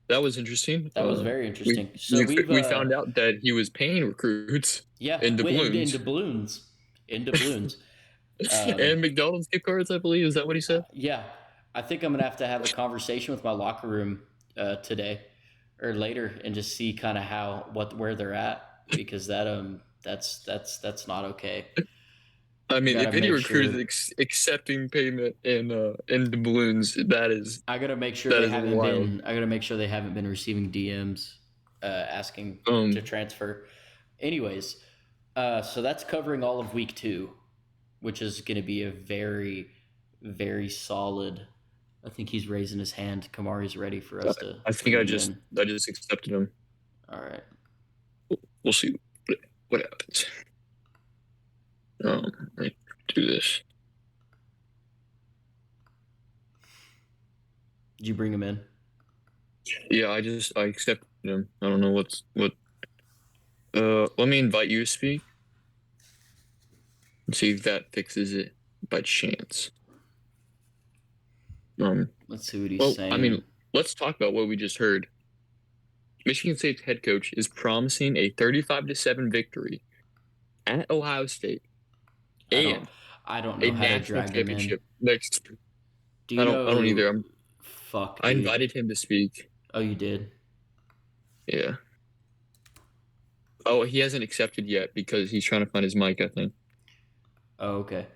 S1: That was interesting.
S2: That was very interesting. So
S1: we found out that he was paying recruits
S2: yeah,
S1: in doubloons.
S2: in doubloons. In doubloons.
S1: And McDonald's gift cards, I believe. Is that what he said?
S2: Yeah, I think I'm gonna have to have a conversation with my locker room today or later and just see kind of where they're at, because that's not okay.
S1: I mean,
S2: Gotta
S1: if any
S2: make
S1: recruit
S2: sure-
S1: is accepting payment in doubloons, that is
S2: I gotta make sure
S1: That
S2: they
S1: is
S2: haven't
S1: wild.
S2: been. I gotta make sure they haven't been receiving DMs asking to transfer. Anyways, so that's covering all of week 2, which is going to be a very, very solid. I think he's raising his hand. Kamari's ready for us to.
S1: I think
S2: bring
S1: I
S2: him
S1: just
S2: in.
S1: accepted him.
S2: All right.
S1: We'll see what happens. I do this.
S2: Did you bring him in?
S1: Yeah, I accepted him. I don't know what. Let me invite you to speak. And see if that fixes it by chance.
S2: Let's see what he's saying.
S1: I mean, let's talk about what we just heard. Michigan State's head coach is promising a 35-7 victory at Ohio State and
S2: I don't
S1: a
S2: know how to
S1: national
S2: drag him in.
S1: championship next.
S2: Do you
S1: I
S2: know?
S1: don't either.
S2: Fuck.
S1: I
S2: Dude.
S1: invited him to speak.
S2: Oh, you did.
S1: Yeah. Oh, he hasn't accepted yet because he's trying to find his mic, I think.
S2: Oh, okay.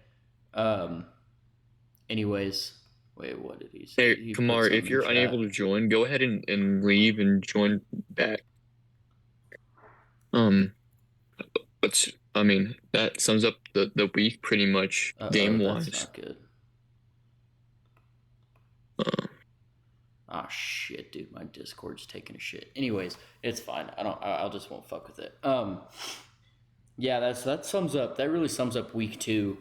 S2: Anyways, wait, what did he say?
S1: Hey,
S2: He put
S1: Kamar,
S2: something
S1: if
S2: in
S1: you're
S2: chat.
S1: unable to join, go ahead and leave and join back. I mean, that sums up the week pretty much game
S2: That's
S1: wise.
S2: not good. Oh shit, dude, my Discord's taking a shit. Anyways, it's fine. I'll just won't fuck with it. Yeah, that sums up. That really sums up week 2.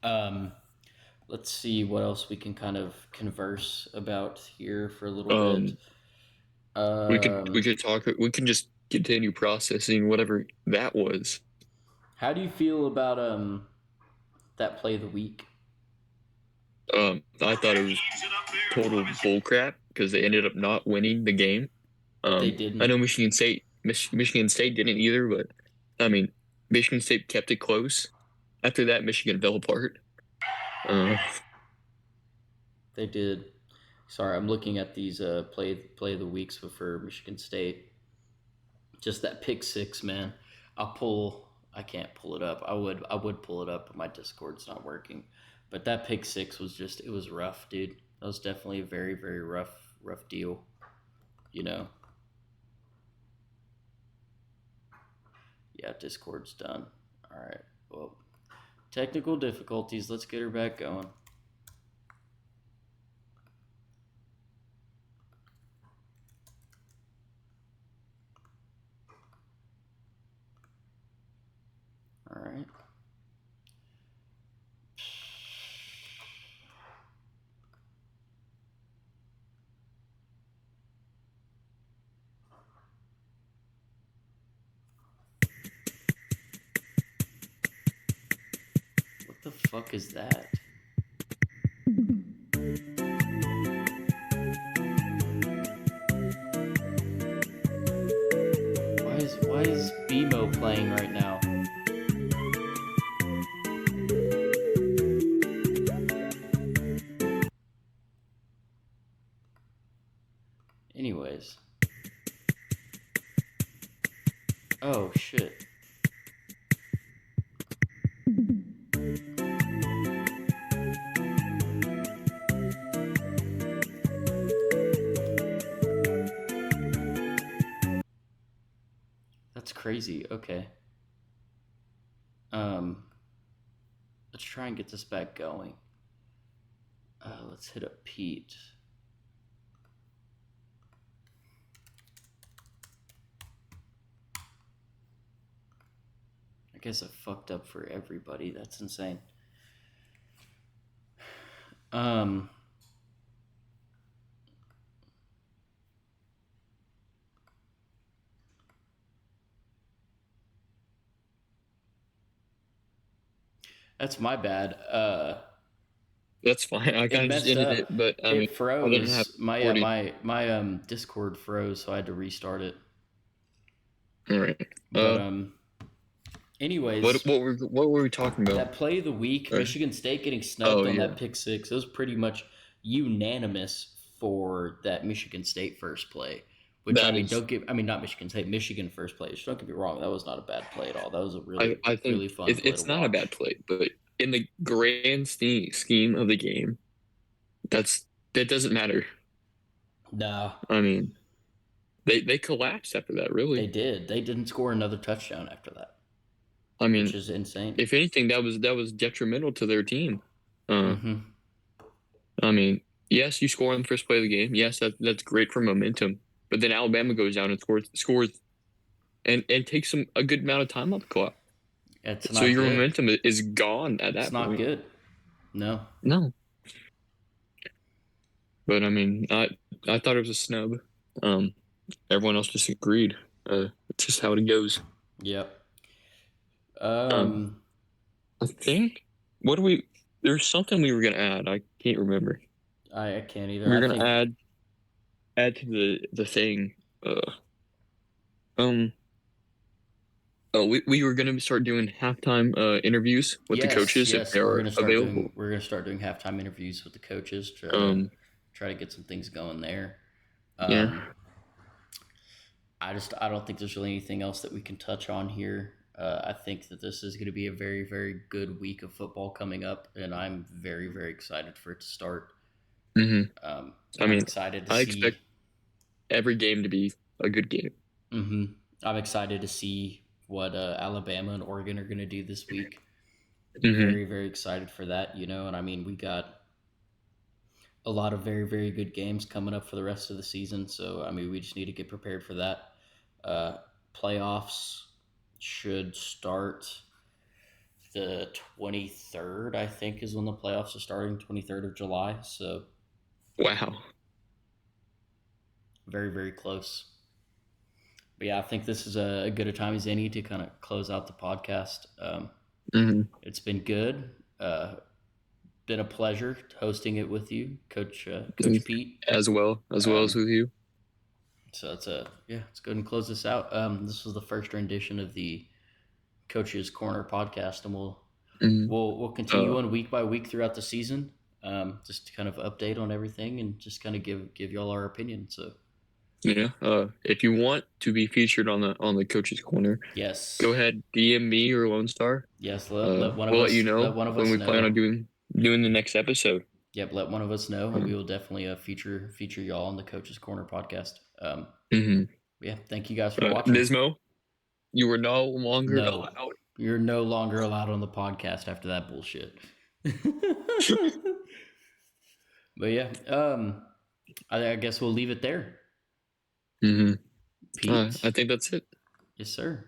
S2: Let's see what else we can kind of converse about here for a little bit.
S1: We could talk. We can just continue processing whatever that was.
S2: How do you feel about that play of the week?
S1: I thought it was total bullcrap because they ended up not winning the game.
S2: They didn't.
S1: I know Michigan State didn't either, but I mean, Michigan State kept it close. After that, Michigan fell apart.
S2: They did. Sorry, I'm looking at these play of the weeks for Michigan State. Just that pick 6, man. I can't pull it up. I would pull it up, but my Discord's not working. But that pick 6 was it was rough, dude. That was definitely a very, very rough deal. You know. Yeah, Discord's done. All right. Well, technical difficulties. Let's get her back going. All right. What the fuck is that? Why is BMO playing right now? Anyways. Oh shit. That's crazy. Okay. Let's try and get this back going. Let's hit up Pete. I guess I fucked up for everybody. That's insane. That's my bad.
S1: That's fine. I
S2: It
S1: kind of just
S2: messed
S1: ended
S2: up.
S1: it, but I mean,
S2: It
S1: I didn't have
S2: froze. My
S1: recording.
S2: Discord froze, so I had to restart it.
S1: All right.
S2: But anyways,
S1: what were we talking about?
S2: that play of the week,
S1: Or-
S2: Michigan State getting snubbed
S1: Oh
S2: on
S1: yeah,
S2: that pick six. It was pretty much unanimous for that Michigan State first play. Which I
S1: that
S2: mean,
S1: is.
S2: not Michigan State, Michigan first play. Don't get me wrong, that was not a bad play at all. That was a really,
S1: I think
S2: really fun play to
S1: it's not a bad
S2: watch.
S1: play, but in the grand scheme of the game, that doesn't matter.
S2: No,
S1: I mean, they collapsed after that.
S2: they
S1: Really.
S2: did. They didn't score another touchdown after that,
S1: I
S2: which
S1: mean,
S2: is insane.
S1: if anything, that was detrimental to their team.
S2: Mm-hmm.
S1: I mean, yes, you score on the first play of the game. Yes, that's great for momentum. But then Alabama goes down and scores and takes a good amount of time off the clock.
S2: It's
S1: So
S2: not
S1: your
S2: good.
S1: momentum is gone at
S2: It's
S1: that
S2: not
S1: point.
S2: good. No.
S1: No. But I mean, I thought it was a snub. Everyone else disagreed. It's just how it goes.
S2: Yep.
S1: Um, I think what do we? There's something we were gonna add. I can't remember.
S2: I can't either.
S1: We were
S2: I
S1: gonna
S2: think
S1: add to the thing. Um. Oh, we were gonna start doing halftime interviews with the coaches if
S2: yes,
S1: they are available.
S2: we're gonna start doing halftime interviews with the coaches.
S1: Um.
S2: Try to get some things going there.
S1: Yeah.
S2: I don't think there's really anything else that we can touch on here. I think that this is going to be a very, very good week of football coming up, and I'm very, very excited for it to start.
S1: I
S2: I'm
S1: mean,
S2: excited to
S1: I
S2: see.
S1: expect every game to be a good game.
S2: Mm-hmm. I'm excited to see what Alabama and Oregon are going to do this week. Very, very excited for that, and I mean, we got a lot of very, very good games coming up for the rest of the season. So, I mean, we just need to get prepared for that. Playoffs should start the 23rd, I think, is when the playoffs are starting, 23rd of July. So,
S1: Wow.
S2: very, very close. But yeah, I think this is a good a time as any to kind of close out the podcast. It's been good. Been a pleasure hosting it with you, Coach Pete,
S1: as well as with you.
S2: So let's go ahead and close this out. This was the first rendition of the Coach's Corner podcast, and we'll continue on week by week throughout the season. Just to kind of update on everything and just kind of give y'all our opinion. So
S1: yeah, if you want to be featured on the Coach's Corner,
S2: yes,
S1: go ahead, DM me or Lone Star.
S2: Yes, let one of
S1: we'll
S2: us
S1: let you know
S2: let one of
S1: when
S2: us
S1: we
S2: know.
S1: plan on doing the next episode.
S2: Yep, let one of us know, and we will definitely feature y'all on the Coach's Corner podcast. Yeah, thank you guys for watching.
S1: Nismo. You were no longer
S2: No,
S1: allowed.
S2: you're no longer allowed on the podcast after that bullshit. But yeah, I guess we'll leave it there.
S1: Mm-hmm.
S2: Pete,
S1: I think that's it.
S2: yes, sir.